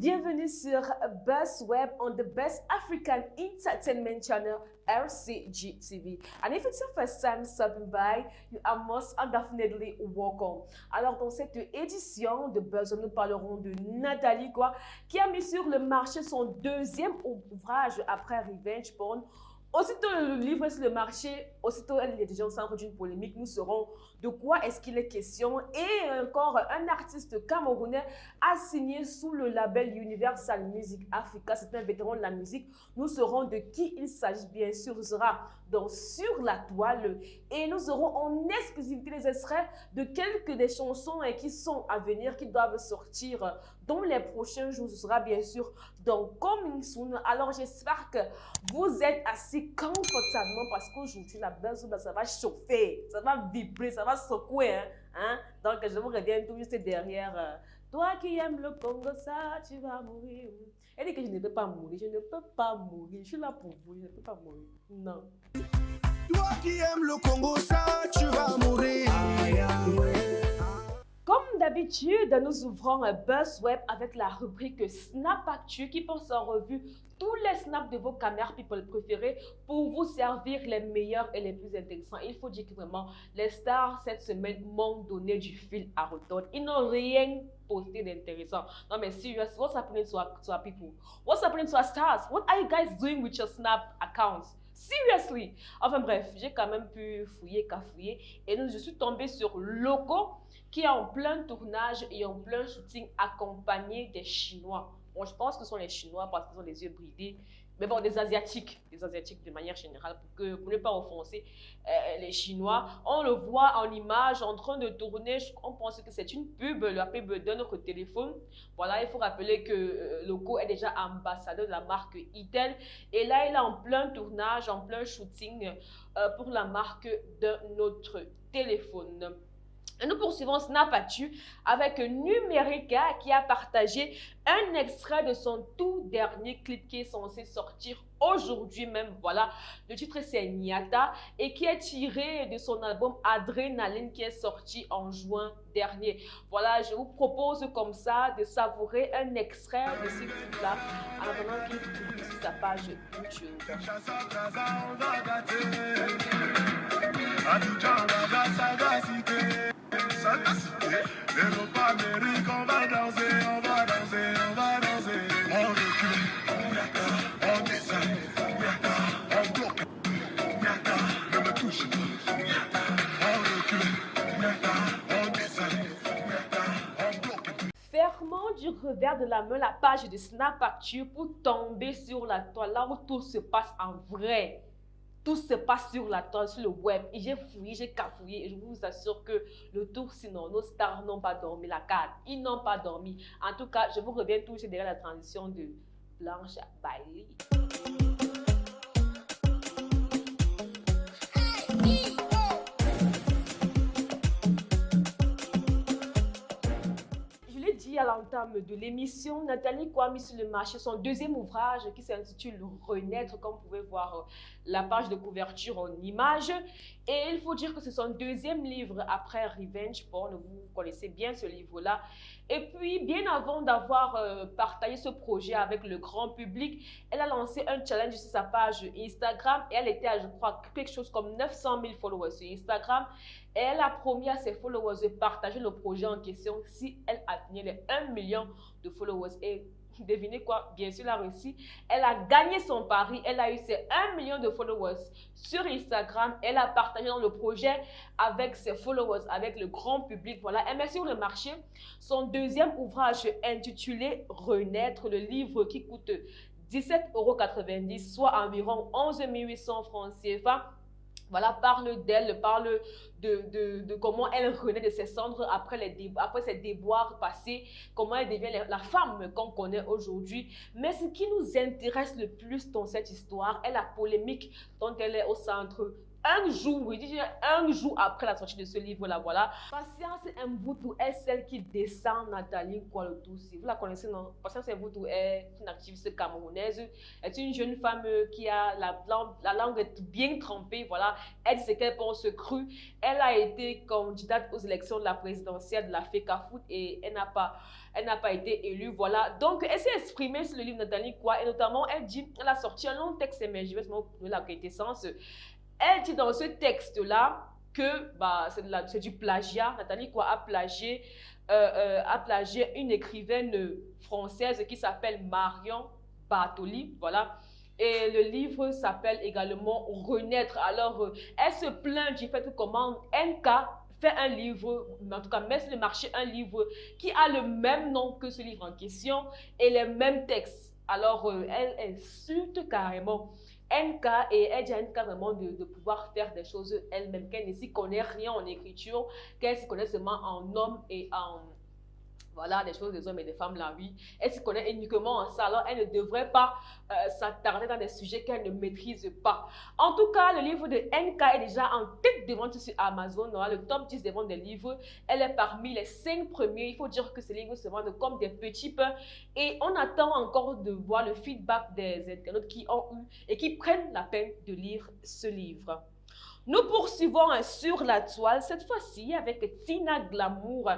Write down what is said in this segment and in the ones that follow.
Bienvenue sur BuzzWeb on the Best African Entertainment Channel, RCG TV. And if it's your first time stopping by, you are most definitely welcome. Alors, dans cette édition de BuzzWeb, nous parlerons de Nathalie qui a mis sur le marché son deuxième ouvrage après Revenge Porn. Aussitôt le livre sur le marché, aussitôt elle est déjà au centre d'une polémique. Nous saurons de quoi est-ce qu'il est question. Et encore, un artiste camerounais a signé sous le label Universal Music Africa. C'est un vétéran de la musique. Nous saurons de qui il s'agit. Bien sûr, ce sera donc sur la toile. Et nous aurons en exclusivité les extraits de quelques des chansons qui sont à venir, qui doivent sortir dans les prochains jours. Ce sera bien sûr dans Coming Soon. Alors j'espère que vous êtes assis confortablement parce qu'aujourd'hui la BuzzWeb, ça va chauffer, ça va vibrer, ça va secouer. Hein? Donc je vous reviens tout juste derrière. Toi qui aimes le Congo, ça tu vas mourir. Elle dit que je ne peux pas mourir, je ne peux pas mourir. Je suis là pour vous, je ne peux pas mourir. Non. Toi qui aimes le Congo, ça tu vas mourir. Comme d'habitude, nous ouvrons BuzzWeb avec la rubrique Snap Actu qui passe en revue tous les snaps de vos caméras people préférées pour vous servir les meilleurs et les plus intéressants. Il faut dire que vraiment, les stars cette semaine m'ont donné du fil à retordre. Ils n'ont rien posté d'intéressant. Non mais serious, what's happening to our people? What's happening to our stars? What are you guys doing with your Snap accounts? Seriously! Enfin bref, j'ai quand même pu fouiller, cafouiller et je suis tombée sur Loco qui est en plein tournage et en plein shooting accompagné des Chinois. Bon, je pense que ce sont les Chinois parce qu'ils ont les yeux bridés. Mais bon, des Asiatiques de manière générale, pour ne pas offenser les Chinois. On le voit en image en train de tourner. On pense que c'est une pub, la pub de notre téléphone. Voilà, il faut rappeler que Loco est déjà ambassadeur de la marque Itel. Et là, il est en plein tournage, en plein shooting pour la marque de notre téléphone. Et nous poursuivons Snap Actu avec Numérica qui a partagé un extrait de son tout dernier clip qui est censé sortir aujourd'hui même. Voilà, le titre c'est Niata et qui est tiré de son album Adrénaline qui est sorti en juin dernier. Voilà, je vous propose comme ça de savourer un extrait de ce clip-là en attendant qu'il publie sur sa page YouTube. Les pas Amérique, on va danser, on va danser, on va danser. On recule, on descend, on bloque, ne me touche pas. On recule, on descend, on bloque. Fermons du revers de la main la page de Snap Actu pour tomber sur la toile, là où tout se passe en vrai. Tout se passe sur la toile, sur le web. Et j'ai fouillé, j'ai cafouillé. Et je vous assure que le tour, sinon, nos stars n'ont pas dormi la carte. Ils n'ont pas dormi. En tout cas, je vous reviens tout derrière la transition de Blanche Bailey. À l'entame de l'émission, Nathalie a mis sur le marché son deuxième ouvrage qui s'intitule Renaître, comme vous pouvez voir la page de couverture en image. Et il faut dire que c'est son deuxième livre après Revenge Porn. Vous connaissez bien ce livre-là. Et puis, bien avant d'avoir partagé ce projet avec le grand public, elle a lancé un challenge sur sa page Instagram et elle était à, je crois, quelque chose comme 900 000 followers sur Instagram. Et elle a promis à ses followers de partager le projet en question si elle atteignait les 1 million de followers. Et devinez quoi? Bien sûr, elle a réussi. Elle a gagné son pari. Elle a eu ses 1 million de followers sur Instagram. Elle a partagé dans le projet avec ses followers, avec le grand public. Voilà, elle met sur le marché son deuxième ouvrage intitulé Renaître, le livre qui coûte 17,90 €, soit environ 11 800 francs CFA. Voilà, parle d'elle, parle de comment elle renaît de ses cendres après ses déboires passés, comment elle devient la femme qu'on connaît aujourd'hui. Mais ce qui nous intéresse le plus dans cette histoire est la polémique dont elle est au centre un jour, il dit un jour après la sortie de ce livre-là, voilà. Patience Mboutou est celle qui descend Nathalie Koualoutoussi. Vous la connaissez, non? Patience Mboutou est une activiste camerounaise, est une jeune femme qui a la langue bien trempée, voilà. Elle dit ce qu'elle pense cru. Elle a été candidate aux élections de la présidentielle de la FECAFOOT et elle n'a pas été élue, voilà. Donc, elle s'est exprimée sur le livre de Nathalie Koua et notamment, elle a sorti un long texte, mais je vais vous donner la quintessence. Elle dit dans ce texte-là que c'est du plagiat. Nathalie Koua a plagié une écrivaine française qui s'appelle Marion Bartoli, voilà. Et le livre s'appelle également Renaître. Alors, elle se plaint du fait que comment NK fait un livre, en tout cas met sur le marché un livre qui a le même nom que ce livre en question et les mêmes textes. Alors, elle insulte carrément NK et elle dit à NK vraiment de pouvoir faire des choses elle-même, qu'elle ne s'y connaît rien en écriture, qu'elle s'y connaît seulement en homme et en... Voilà, des choses des hommes et des femmes, la vie. Elle se connaît uniquement en ça. Alors, elle ne devrait pas s'attarder dans des sujets qu'elle ne maîtrise pas. En tout cas, le livre de NK est déjà en tête de vente sur Amazon. Voilà, le top 10 des ventes des livres. Elle est parmi les 5 premiers. Il faut dire que ces livres se vendent comme des petits pains. Et on attend encore de voir le feedback des internautes qui ont eu et qui prennent la peine de lire ce livre. Nous poursuivons sur la toile, cette fois-ci avec Tina Glamour.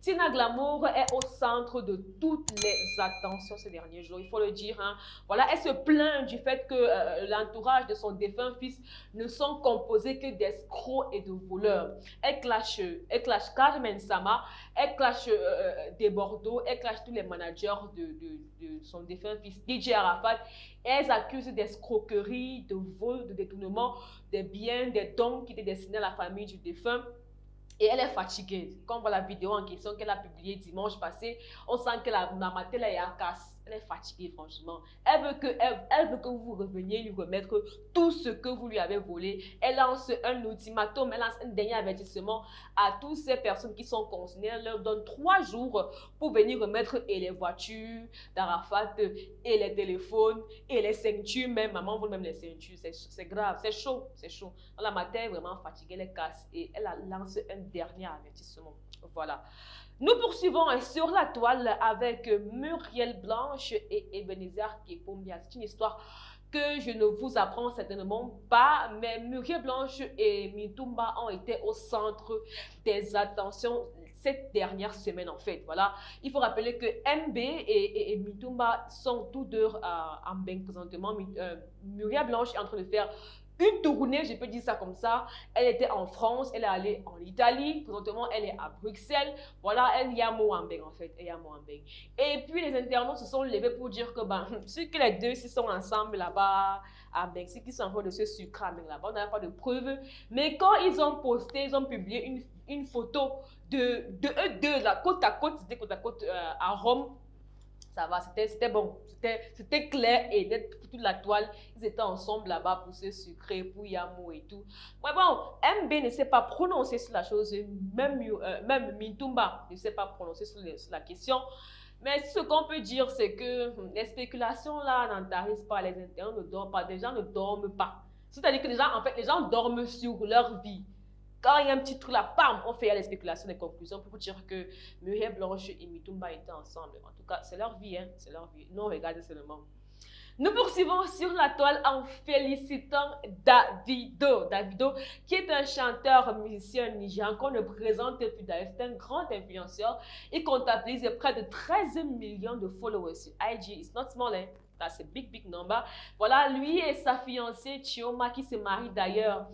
Tina Glamour est au centre de toutes les attentions ces derniers jours, il faut le dire. Hein. Voilà, elle se plaint du fait que l'entourage de son défunt fils ne sont composés que d'escrocs et de voleurs. Elle clash Carmen Sama, elle clash des Bordeaux, elle clash tous les managers de son défunt fils DJ Arafat. Elles accusent d'escroquerie, de vol, de détournement des biens, des dons qui étaient destinés à la famille du défunt. Et elle est fatiguée. Quand on voit la vidéo en question qu'elle a publiée dimanche passé, on sent que la maman est à casse. Elle est fatiguée, franchement. Elle veut que vous reveniez lui remettre tout ce que vous lui avez volé. Elle lance un ultimatum, elle lance un dernier avertissement à toutes ces personnes qui sont concernées. Elle leur donne 3 jours pour venir remettre et les voitures d'Arafat, et les téléphones, et les ceintures même. Maman vole même les ceintures. C'est grave, c'est chaud, c'est chaud. La matin est vraiment fatiguée, elle est casse et elle lance un dernier avertissement. Voilà. Nous poursuivons sur la toile avec Muriel Blanche et Ebenezer Kepombia. C'est une histoire que je ne vous apprends certainement pas, mais Muriel Blanche et Mitumba ont été au centre des attentions cette dernière semaine en fait. Voilà. Il faut rappeler que MB et Mitumba sont tous deux en Mbeng présentement. Muriel Blanche est en train de faire une tournée, je peux dire ça comme ça. Elle était en France, elle est allée en Italie. Présentement, elle est à Bruxelles. Voilà, elle y a Moambeng en fait. Et puis, les internautes se sont levés pour dire que, ceux que les deux sont ensemble là-bas, à Mbeng, ceux qui sont en train de se sucrer à Mbeng là-bas, on n'a pas de preuves. Mais quand ils ont publié une photo de eux deux, là, côte à côte, c'était côte à côte à Rome. Ça va, c'était bon, c'était clair et net pour toute la toile. Ils étaient ensemble là-bas pour se sucrer, pour Yamo et tout. Mais bon, MB ne sait pas prononcer sur la chose, même Mintumba ne sait pas prononcer sur la question. Mais ce qu'on peut dire, c'est que les spéculations là n'entarissent pas, les internautes ne dorment pas, des gens ne dorment pas. C'est-à-dire que les gens dorment sur leur vie. Quand il y a un petit truc là, bam, on fait les spéculations, les conclusions pour dire que Muriel Blanche et Mitumba étaient ensemble. En tout cas, c'est leur vie, hein, c'est leur vie. Non, regardez seulement. Nous poursuivons sur la toile en félicitant Davido. Davido, qui est un chanteur, musicien nigérian qu'on ne présente plus d'ailleurs. C'est un grand influenceur. Il comptabilise près de 13 millions de followers sur IG. It's not small, hein? That's a big, big number. Voilà, lui et sa fiancée Chioma qui se marie d'ailleurs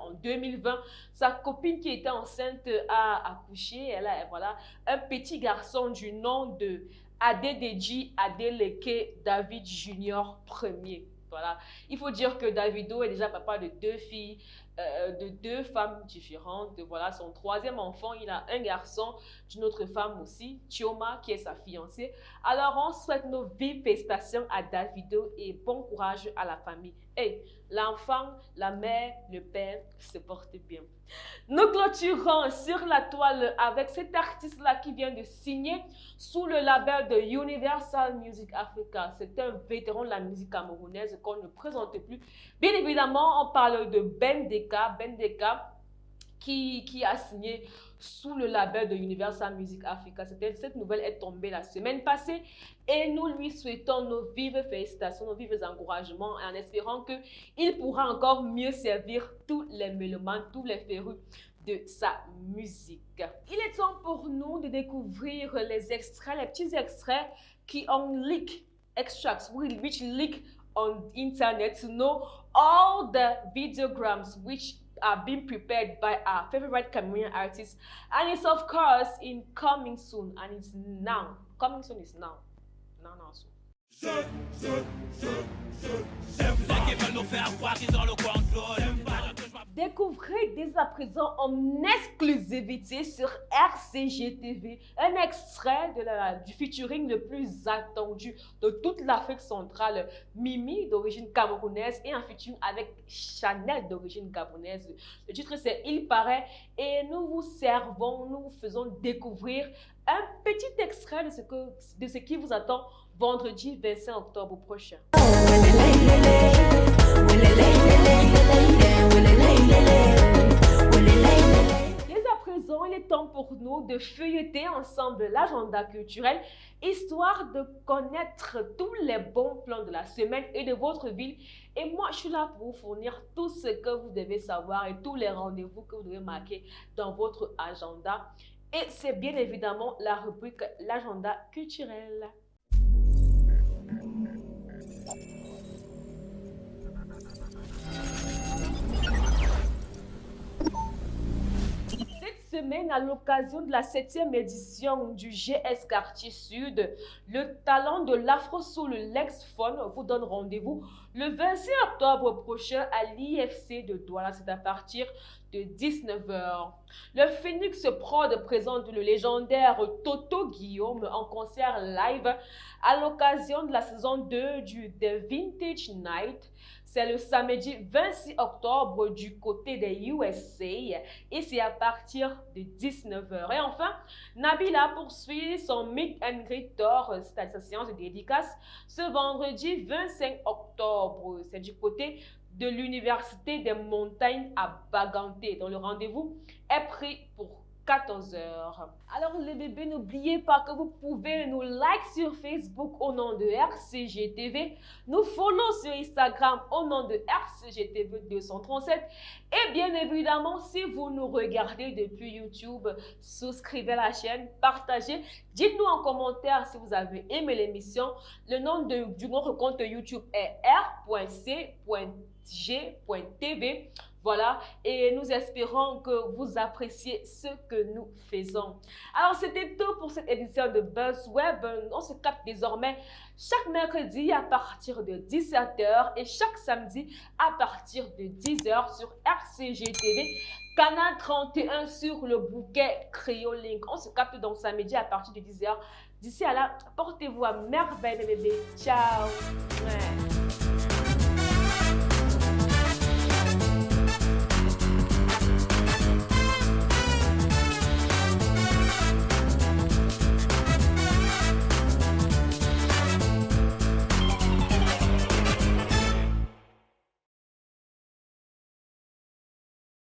en 2020. Sa copine qui était enceinte a accouché. Elle a, voilà, un petit garçon du nom de Adedeji Adeleke David Junior Premier. Voilà. Il faut dire que Davido est déjà papa de 2 filles, de 2 femmes différentes. Voilà, son 3e enfant, il a un garçon d'une autre femme aussi, Chioma, qui est sa fiancée. Alors, on souhaite nos vives félicitations à Davido et bon courage à la famille. Hey, l'enfant, la mère, le père se portent bien. Nous clôturons sur la toile avec cet artiste-là qui vient de signer sous le label de Universal Music Africa. C'est un vétéran de la musique camerounaise qu'on ne présente plus. Bien évidemment, on parle de Ben Deka. Ben Deka qui a signé sous le label de Universal Music Africa. Cette nouvelle est tombée la semaine passée et nous lui souhaitons nos vives félicitations, nos vives encouragements en espérant qu'il pourra encore mieux servir tous les mélomanes, tous les férus de sa musique. Il est temps pour nous de découvrir les extraits, les petits extraits qui ont leak, extracts, which leak on internet to know all the videograms which are being prepared by our favorite Cameroonian artists, and it's of course in coming soon, and it's now. Coming soon is now. Now soon. Découvrez dès à présent en exclusivité sur RCG TV un extrait du featuring le plus attendu de toute l'Afrique centrale, Mimi d'origine camerounaise et un featuring avec Chanel d'origine gabonaise. Le titre c'est Il paraît et nous vous faisons découvrir un petit extrait de ce qui vous attend vendredi 25 octobre prochain. Dès à présent, il est temps pour nous de feuilleter ensemble l'agenda culturel, histoire de connaître tous les bons plans de la semaine et de votre ville. Et moi, je suis là pour vous fournir tout ce que vous devez savoir et tous les rendez-vous que vous devez marquer dans votre agenda. Et c'est bien évidemment la rubrique l'agenda culturel. Cette semaine, à l'occasion de la 7e édition du GS Quartier Sud, le talent de l'Afro-Soul Lexphone vous donne rendez-vous le 26 octobre prochain à l'IFC de Douala. C'est à partir de 19 h. Le Phoenix Prod présente le légendaire Toto Guillaume en concert live à l'occasion de la saison 2 du The Vintage Night. C'est le samedi 26 octobre du côté des USA et c'est à partir de 19 h. Et enfin, Nabila poursuit son Meet and Greet Tour, c'est sa séance de dédicace, ce vendredi 25 octobre. C'est du côté de l'Université des Montagnes à Baganté, dont le rendez-vous est pris pour 14 h. Alors les bébés, n'oubliez pas que vous pouvez nous like sur Facebook au nom de RCG TV, nous follow sur Instagram au nom de RCG TV 237 et bien évidemment si vous nous regardez depuis YouTube, souscrivez à la chaîne, partagez, dites-nous en commentaire si vous avez aimé l'émission. Le nom de notre compte YouTube est r.c.g.tv. Voilà, et nous espérons que vous appréciez ce que nous faisons. Alors, c'était tout pour cette édition de BuzzWeb. On se capte désormais chaque mercredi à partir de 17 h et chaque samedi à partir de 10 h sur RCG TV, canal 31 sur le bouquet Créole Link. On se capte donc samedi à partir de 10 h. D'ici à là, portez-vous à merveille, les bébés. Ciao. Ouais.